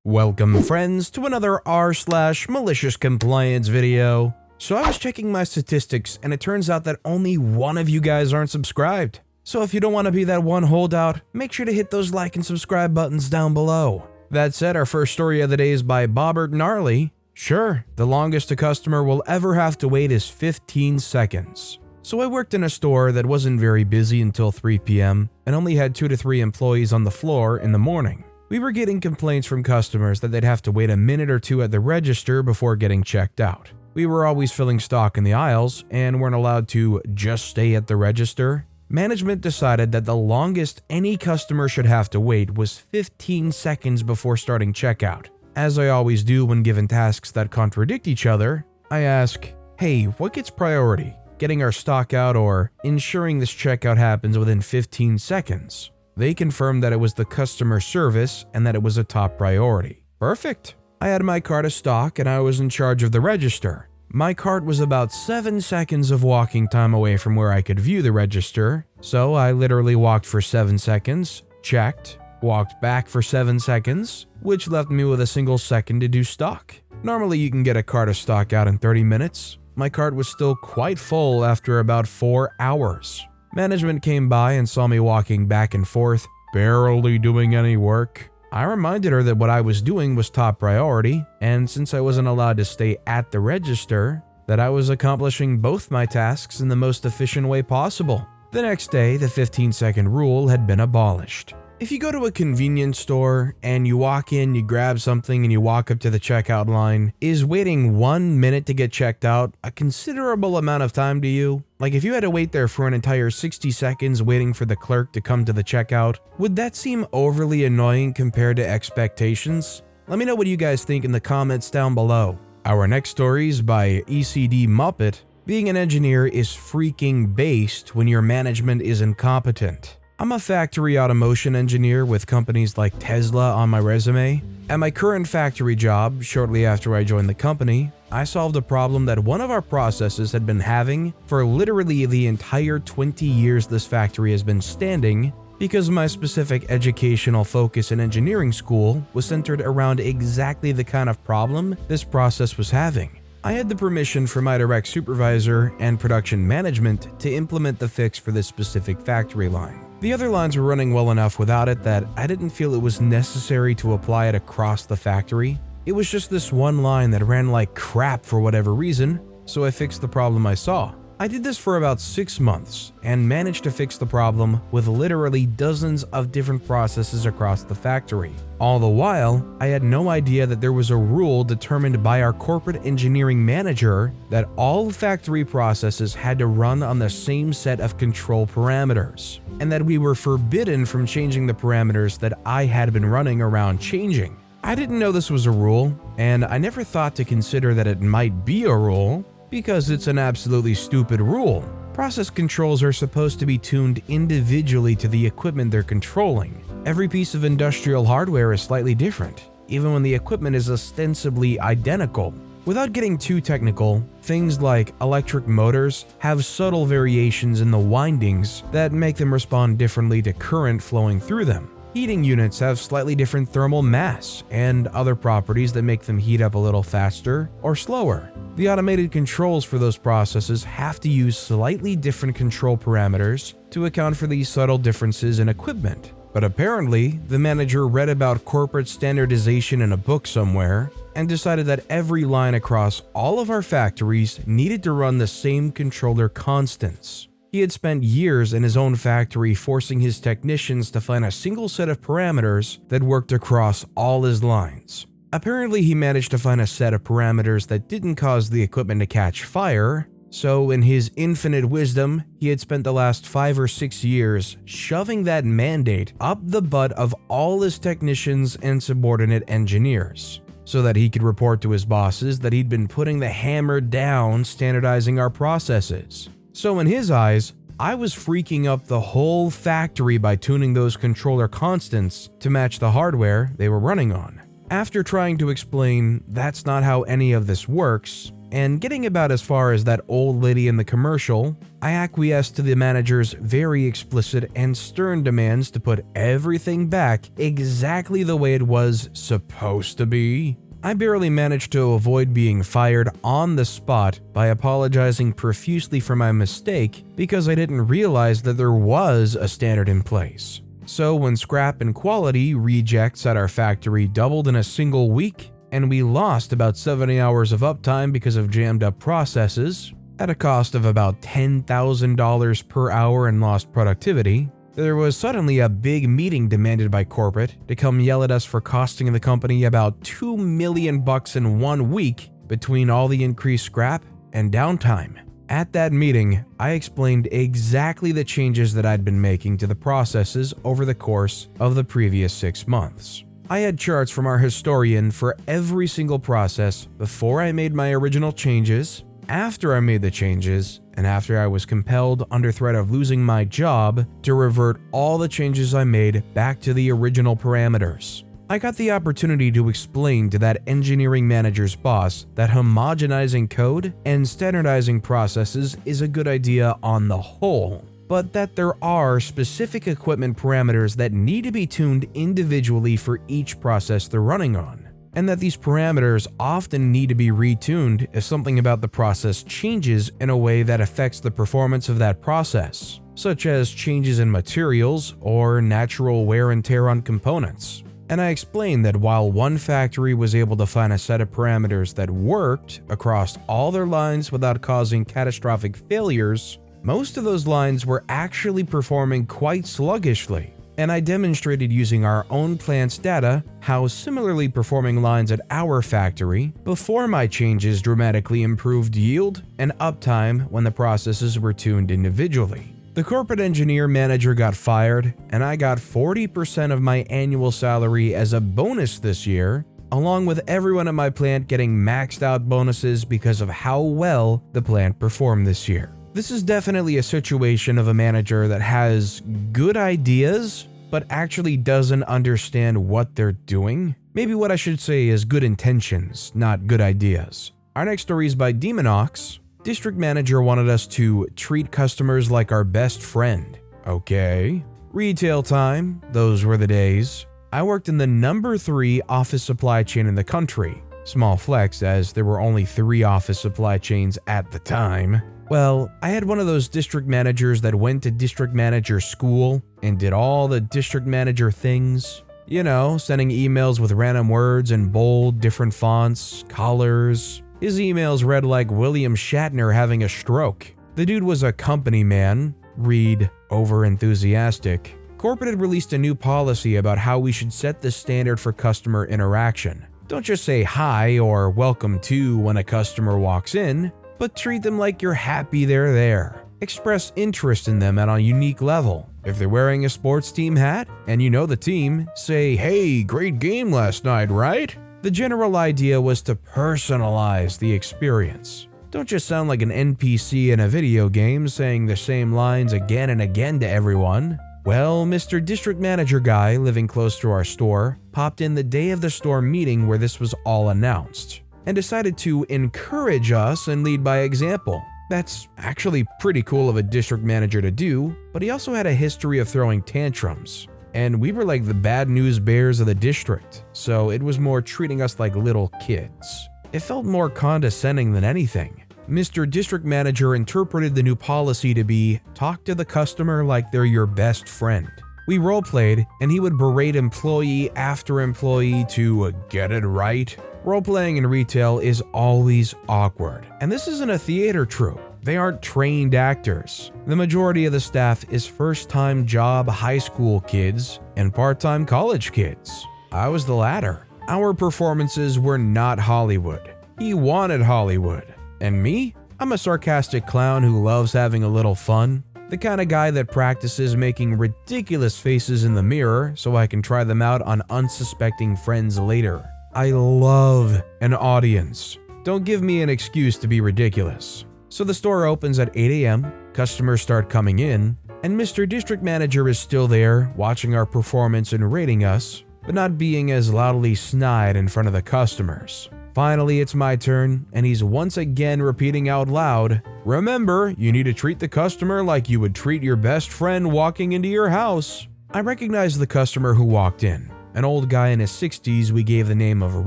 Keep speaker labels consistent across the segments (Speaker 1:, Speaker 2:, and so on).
Speaker 1: Welcome friends to another r/MaliciousCompliance video. So I was checking my statistics and it turns out that only one of you guys aren't subscribed. So if you don't want to be that one holdout, make sure to hit those like and subscribe buttons down below. That said, our first story of the day is by Bobbert Gnarly. Sure, the longest a customer will ever have to wait is 15 seconds. So I worked in a store that wasn't very busy until 3 p.m. and only had 2 to 3 employees on the floor in the morning. We were getting complaints from customers that they'd have to wait a minute or two at the register before getting checked out. We were always filling stock in the aisles and weren't allowed to just stay at the register. Management decided that the longest any customer should have to wait was 15 seconds before starting checkout. As I always do when given tasks that contradict each other, I ask, hey, what gets priority? Getting our stock out or ensuring this checkout happens within 15 seconds? They confirmed that it was the customer service and that it was a top priority. Perfect. I had my cart of stock and I was in charge of the register. My cart was about 7 seconds of walking time away from where I could view the register, so I literally walked for 7 seconds, checked, walked back for 7 seconds, which left me with a single second to do stock. Normally you can get a cart of stock out in 30 minutes. My cart was still quite full after about 4 hours. Management came by and saw me walking back and forth, barely doing any work. I reminded her that what I was doing was top priority, and since I wasn't allowed to stay at the register, that I was accomplishing both my tasks in the most efficient way possible. The next day, the 15-second rule had been abolished. If you go to a convenience store and you walk in, you grab something and you walk up to the checkout line, is waiting 1 minute to get checked out a considerable amount of time to you? Like if you had to wait there for an entire 60 seconds waiting for the clerk to come to the checkout, would that seem overly annoying compared to expectations? Let me know what you guys think in the comments down below. Our next story is by ECD Muppet. Being an engineer is freaking based when your management is incompetent. I'm a factory automation engineer with companies like Tesla on my resume. At my current factory job, shortly after I joined the company, I solved a problem that one of our processes had been having for literally the entire 20 years this factory has been standing, because my specific educational focus in engineering school was centered around exactly the kind of problem this process was having. I had the permission from my direct supervisor and production management to implement the fix for this specific factory line. The other lines were running well enough without it that I didn't feel it was necessary to apply it across the factory. It was just this one line that ran like crap for whatever reason, so I fixed the problem I saw. I did this for about 6 months and managed to fix the problem with literally dozens of different processes across the factory. All the while, I had no idea that there was a rule determined by our corporate engineering manager that all factory processes had to run on the same set of control parameters, and that we were forbidden from changing the parameters that I had been running around changing. I didn't know this was a rule, and I never thought to consider that it might be a rule, because it's an absolutely stupid rule. Process controls are supposed to be tuned individually to the equipment they're controlling. Every piece of industrial hardware is slightly different, even when the equipment is ostensibly identical. Without getting too technical, things like electric motors have subtle variations in the windings that make them respond differently to current flowing through them. Heating units have slightly different thermal mass and other properties that make them heat up a little faster or slower. The automated controls for those processes have to use slightly different control parameters to account for these subtle differences in equipment. But apparently, the manager read about corporate standardization in a book somewhere and decided that every line across all of our factories needed to run the same controller constants. He had spent years in his own factory forcing his technicians to find a single set of parameters that worked across all his lines. Apparently, he managed to find a set of parameters that didn't cause the equipment to catch fire, so in his infinite wisdom, he had spent the last 5 or 6 years shoving that mandate up the butt of all his technicians and subordinate engineers, so that he could report to his bosses that he'd been putting the hammer down standardizing our processes. So in his eyes, I was freaking up the whole factory by tuning those controller constants to match the hardware they were running on. After trying to explain that's not how any of this works, and getting about as far as that old lady in the commercial, I acquiesced to the manager's very explicit and stern demands to put everything back exactly the way it was supposed to be. I barely managed to avoid being fired on the spot by apologizing profusely for my mistake because I didn't realize that there was a standard in place. So when scrap and quality rejects at our factory doubled in a single week, and we lost about 70 hours of uptime because of jammed up processes, at a cost of about $10,000 per hour in lost productivity, there was suddenly a big meeting demanded by corporate to come yell at us for costing the company about $2 million in 1 week between all the increased scrap and downtime. At that meeting, I explained exactly the changes that I'd been making to the processes over the course of the previous 6 months. I had charts from our historian for every single process before I made my original changes, after I made the changes, and after I was compelled under threat of losing my job to revert all the changes I made back to the original parameters. I got the opportunity to explain to that engineering manager's boss that homogenizing code and standardizing processes is a good idea on the whole, but that there are specific equipment parameters that need to be tuned individually for each process they're running on, and that these parameters often need to be retuned if something about the process changes in a way that affects the performance of that process, such as changes in materials or natural wear and tear on components. And I explained that while one factory was able to find a set of parameters that worked across all their lines without causing catastrophic failures, most of those lines were actually performing quite sluggishly. And I demonstrated using our own plant's data how similarly performing lines at our factory before my changes dramatically improved yield and uptime when the processes were tuned individually. The corporate engineer manager got fired, and I got 40% of my annual salary as a bonus this year, along with everyone at my plant getting maxed out bonuses because of how well the plant performed this year. This is definitely a situation of a manager that has good ideas, but actually doesn't understand what they're doing. Maybe what I should say is good intentions, not good ideas. Our next story is by Demonox. District manager wanted us to treat customers like our best friend. Okay. Retail time, those were the days. I worked in the number 3 office supply chain in the country. Small flex, as there were only 3 office supply chains at the time. Well, I had one of those district managers that went to district manager school and did all the district manager things. You know, sending emails with random words in bold, different fonts, colors. His emails read like William Shatner having a stroke. The dude was a company man, read over-enthusiastic. Corporate had released a new policy about how we should set the standard for customer interaction. Don't just say hi or welcome to when a customer walks in, but treat them like you're happy they're there. Express interest in them at a unique level. If they're wearing a sports team hat and you know the team, say, "Hey, great game last night, right?" The general idea was to personalize the experience. Don't just sound like an NPC in a video game saying the same lines again and again to everyone. Well, Mr. District Manager guy living close to our store popped in the day of the store meeting where this was all announced, and decided to encourage us and lead by example. That's actually pretty cool of a district manager to do, but he also had a history of throwing tantrums. And we were like the bad news bears of the district, so it was more treating us like little kids. It felt more condescending than anything. Mr. District Manager interpreted the new policy to be, talk to the customer like they're your best friend. We roleplayed, and he would berate employee after employee to get it right. Roleplaying in retail is always awkward, and this isn't a theater troupe. They aren't trained actors. The majority of the staff is first-time job high school kids and part-time college kids. I was the latter. Our performances were not Hollywood. He wanted Hollywood. And me? I'm a sarcastic clown who loves having a little fun. The kind of guy that practices making ridiculous faces in the mirror so I can try them out on unsuspecting friends later. I love an audience. Don't give me an excuse to be ridiculous. So the store opens at 8 a.m., customers start coming in, and Mr. District Manager is still there watching our performance and rating us, but not being as loudly snide in front of the customers. Finally, it's my turn, and he's once again repeating out loud, "Remember, you need to treat the customer like you would treat your best friend walking into your house." I recognized the customer who walked in, an old guy in his 60s we gave the name of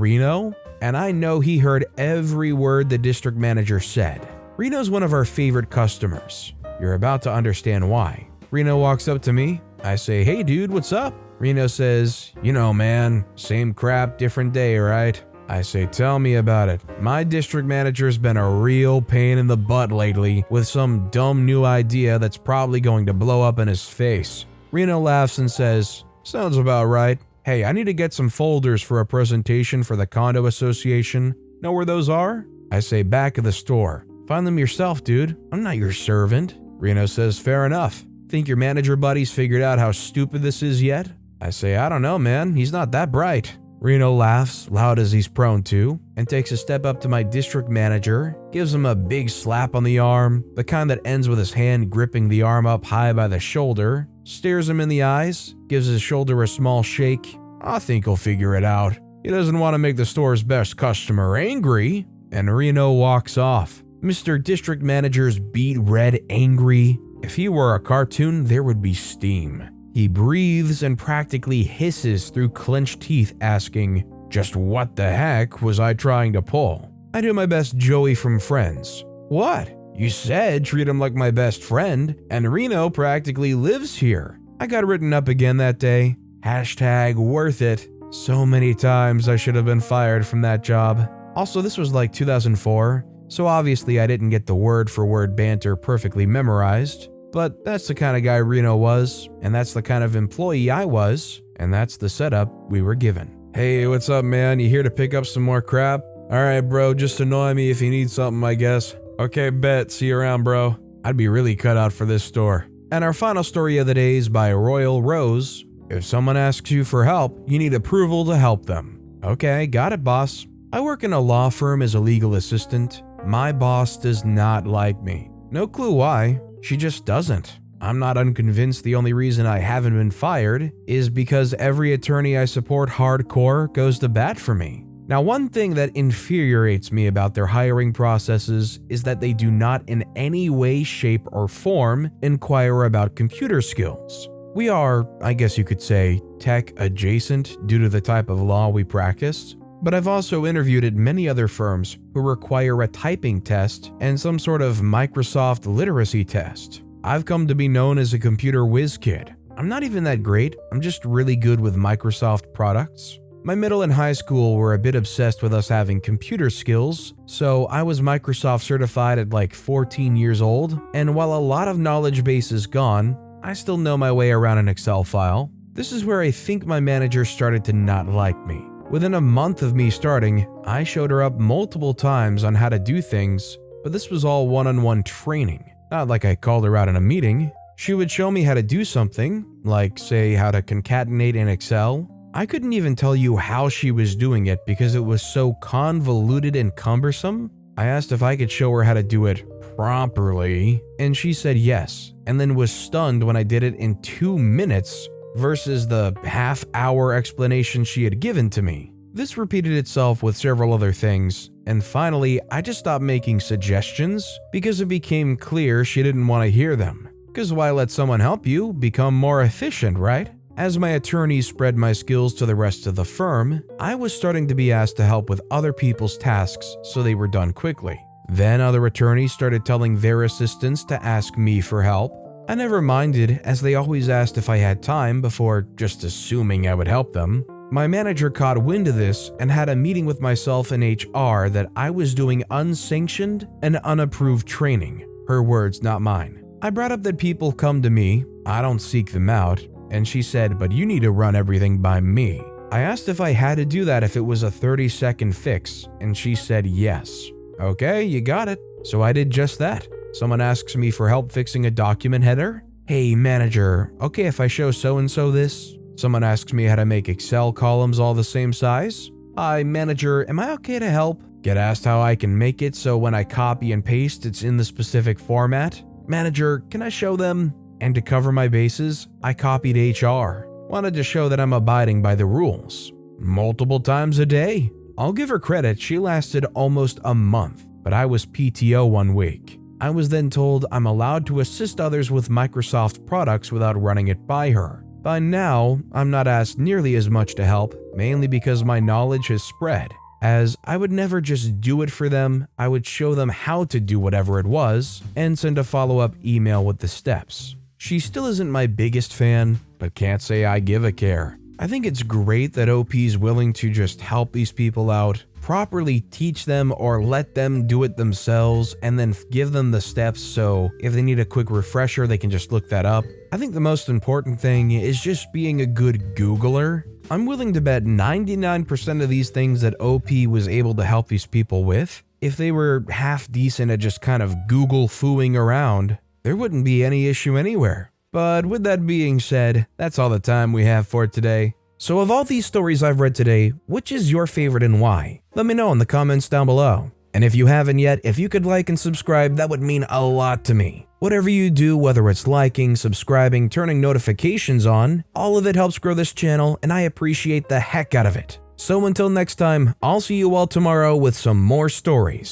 Speaker 1: Reno, and I know he heard every word the district manager said. Reno's one of our favorite customers. You're about to understand why. Reno walks up to me. I say, "Hey dude, what's up?" Reno says, "You know man, same crap, different day, right?" I say, "Tell me about it. My district manager's been a real pain in the butt lately with some dumb new idea that's probably going to blow up in his face." Reno laughs and says, "Sounds about right. Hey, I need to get some folders for a presentation for the condo association. Know where those are?" I say, "Back of the store." "Find them yourself, dude. I'm not your servant." Reno says, "Fair enough. Think your manager buddy's figured out how stupid this is yet?" I say, "I don't know, man. He's not that bright." Reno laughs, loud as he's prone to, and takes a step up to my district manager, gives him a big slap on the arm, the kind that ends with his hand gripping the arm up high by the shoulder, stares him in the eyes, gives his shoulder a small shake. "I think he'll figure it out. He doesn't want to make the store's best customer angry." And Reno walks off. Mr. District Manager's beet red angry. If he were a cartoon, there would be steam. He breathes and practically hisses through clenched teeth, asking, "Just what the heck was I trying to pull?" I do my best Joey from Friends. "What? You said treat him like my best friend, and Reno practically lives here." I got written up again that day. Hashtag worth it. So many times I should have been fired from that job. Also, this was like 2004, so obviously I didn't get the word-for-word banter perfectly memorized. But that's the kind of guy Reno was, and that's the kind of employee I was, and that's the setup we were given. "Hey, what's up, man? You here to pick up some more crap?" "Alright, bro, just annoy me if you need something, I guess." "Okay, bet. See you around, bro." I'd be really cut out for this store. And our final story of the day is by Royal Rose. "If someone asks you for help, you need approval to help them." "Okay, got it, boss." I work in a law firm as a legal assistant. My boss does not like me. No clue why. She just doesn't. I'm not unconvinced the only reason I haven't been fired is because every attorney I support hardcore goes to bat for me. Now, one thing that infuriates me about their hiring processes is that they do not in any way, shape, or form inquire about computer skills. We are, I guess you could say, tech adjacent due to the type of law we practice. But I've also interviewed at many other firms who require a typing test and some sort of Microsoft literacy test. I've come to be known as a computer whiz kid. I'm not even that great, I'm just really good with Microsoft products. My middle and high school were a bit obsessed with us having computer skills, so I was Microsoft certified at like 14 years old, and while a lot of knowledge base is gone, I still know my way around an Excel file. This is where I think my manager started to not like me. Within a month of me starting, I showed her up multiple times on how to do things, but this was all one-on-one training. Not like I called her out in a meeting. She would show me how to do something, like say how to concatenate in Excel. I couldn't even tell you how she was doing it because it was so convoluted and cumbersome. I asked if I could show her how to do it properly, and she said yes, and then was stunned when I did it in 2 minutes versus the half-hour explanation she had given to me. This repeated itself with several other things, and finally, I just stopped making suggestions because it became clear she didn't want to hear them. Because why let someone help you become more efficient, right? As my attorneys spread my skills to the rest of the firm, I was starting to be asked to help with other people's tasks so they were done quickly. Then other attorneys started telling their assistants to ask me for help. I never minded, as they always asked if I had time before just assuming I would help them. My manager caught wind of this and had a meeting with myself and HR that I was doing unsanctioned and unapproved training. Her words, not mine. I brought up that people come to me, I don't seek them out, and she said, "But you need to run everything by me." I asked if I had to do that if it was a 30-second fix, and she said yes. Okay, you got it. So I did just that. Someone asks me for help fixing a document header. "Hey manager, okay if I show so-and-so this?" Someone asks me how to make Excel columns all the same size. "Hi manager, am I okay to help?" Get asked how I can make it so when I copy and paste it's in the specific format. "Manager, can I show them?" And to cover my bases, I copied HR. Wanted to show that I'm abiding by the rules. Multiple times a day. I'll give her credit, she lasted almost a month, but I was PTO 1 week. I was then told I'm allowed to assist others with Microsoft products without running it by her. By now, I'm not asked nearly as much to help, mainly because my knowledge has spread. As I would never just do it for them, I would show them how to do whatever it was, and send a follow-up email with the steps. She still isn't my biggest fan, but can't say I give a care. I think it's great that OP's willing to just help these people out, properly teach them or let them do it themselves, and then give them the steps so if they need a quick refresher, they can just look that up. I think the most important thing is just being a good Googler. I'm willing to bet 99% of these things that OP was able to help these people with, if they were half decent at just kind of Google fooing around, there wouldn't be any issue anywhere. But with that being said, that's all the time we have for today. So of all these stories I've read today, which is your favorite and why? Let me know in the comments down below. And if you haven't yet, if you could like and subscribe, that would mean a lot to me. Whatever you do, whether it's liking, subscribing, turning notifications on, all of it helps grow this channel and I appreciate the heck out of it. So until next time, I'll see you all tomorrow with some more stories.